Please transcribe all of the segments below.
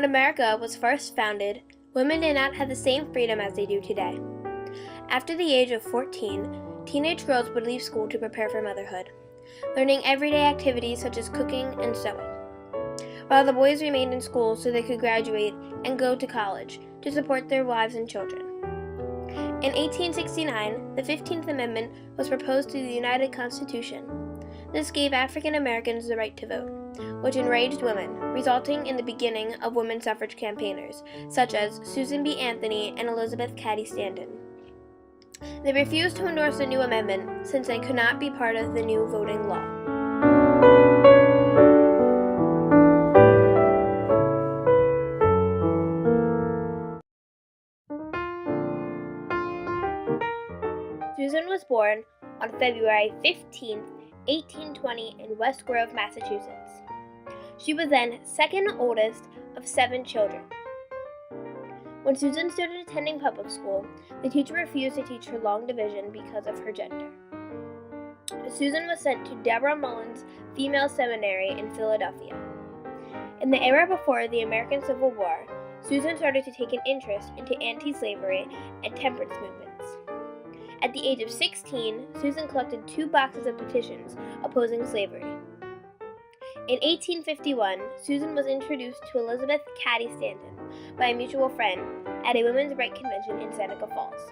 When America was first founded, women did not have the same freedom as they do today. After the age of 14, teenage girls would leave school to prepare for motherhood, learning everyday activities such as cooking and sewing, while the boys remained in school so they could graduate and go to college to support their wives and children. In 1869, the 15th Amendment was proposed to the United Constitution. This gave African Americans the right to vote, which enraged women, resulting in the beginning of women's suffrage campaigners, such as Susan B. Anthony and Elizabeth Cady Stanton. They refused to endorse the new amendment since they could not be part of the new voting law. Susan was born on February 15, 1820 in West Grove, Massachusetts. She was then second oldest of 7 children. When Susan started attending public school, the teacher refused to teach her long division because of her gender. Susan was sent to Deborah Mullen's Female Seminary in Philadelphia. In the era before the American Civil War, Susan started to take an interest into anti-slavery and temperance movements. At the age of 16, Susan collected 2 boxes of petitions opposing slavery. In 1851, Susan was introduced to Elizabeth Cady Stanton by a mutual friend at a women's rights convention in Seneca Falls.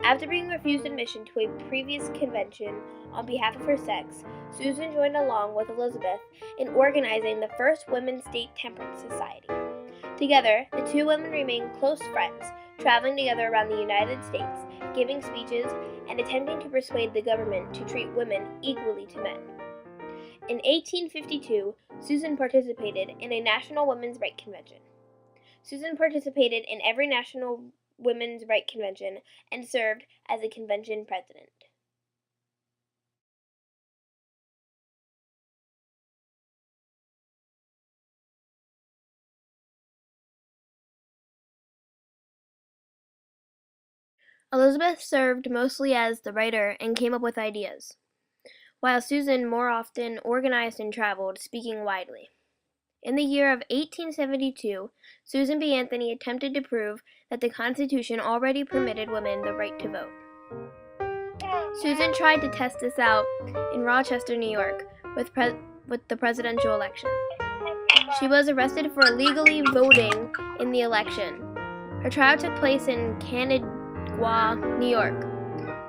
After being refused admission to a previous convention on behalf of her sex, Susan joined along with Elizabeth in organizing the first Women's State Temperance Society. Together, the 2 women remained close friends, traveling together around the United States, giving speeches, and attempting to persuade the government to treat women equally to men. In 1852, Susan participated in a National Women's Rights Convention. Susan participated in every National Women's Rights Convention and served as a convention president. Elizabeth served mostly as the writer and came up with ideas, while Susan more often organized and traveled, speaking widely. In the year of 1872, Susan B. Anthony attempted to prove that the Constitution already permitted women the right to vote. Susan tried to test this out in Rochester, New York, with the presidential election. She was arrested for illegally voting in the election. Her trial took place in Canandaigua, New York.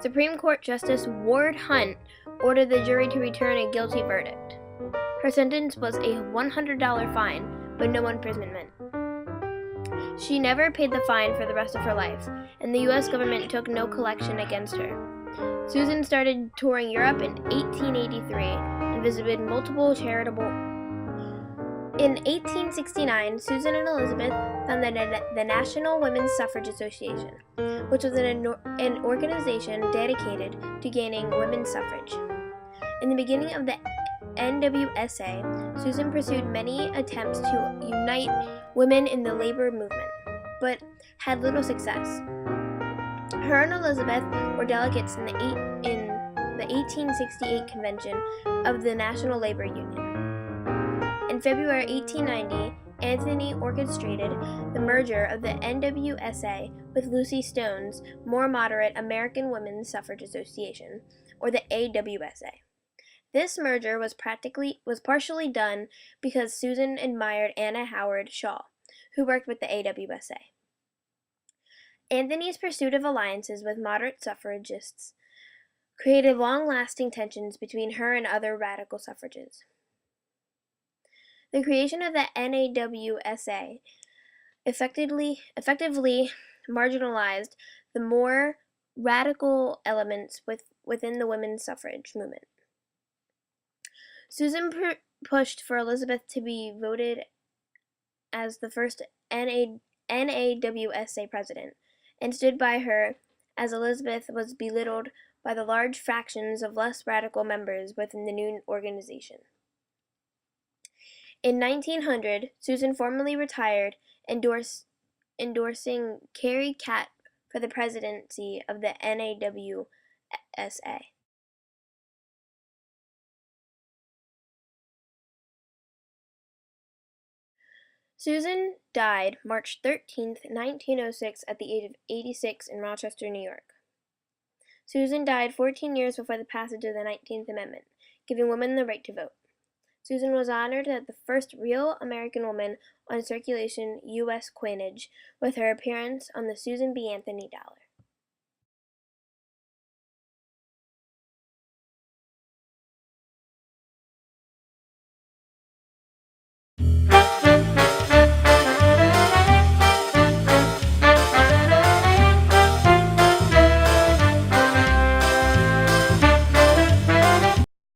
Supreme Court Justice Ward Hunt ordered the jury to return a guilty verdict. Her sentence was a $100 fine, but no imprisonment. She never paid the fine for the rest of her life, and the U.S. government took no collection against her. Susan started touring Europe in 1883 and visited multiple charitable. In 1869, Susan and Elizabeth founded the National Women's Suffrage Association, which was an organization dedicated to gaining women's suffrage. In the beginning of the NWSA, Susan pursued many attempts to unite women in the labor movement, but had little success. Her and Elizabeth were delegates in the 1868 convention of the National Labor Union. In February 1890, Anthony orchestrated the merger of the NWSA with Lucy Stone's more moderate American Women's Suffrage Association, or the AWSA. This merger was partially done because Susan admired Anna Howard Shaw, who worked with the AWSA. Anthony's pursuit of alliances with moderate suffragists created long-lasting tensions between her and other radical suffragists. The creation of the NAWSA effectively marginalized the more radical elements within the women's suffrage movement. Susan pushed for Elizabeth to be voted as the first NAWSA president, and stood by her as Elizabeth was belittled by the large fractions of less radical members within the new organization. In 1900, Susan formally retired, endorsing Carrie Catt for the presidency of the NAWSA. Susan died March 13, 1906, at the age of 86 in Rochester, New York. Susan died 14 years before the passage of the 19th Amendment, giving women the right to vote. Susan was honored as the first real American woman on circulation U.S. coinage with her appearance on the Susan B. Anthony dollar.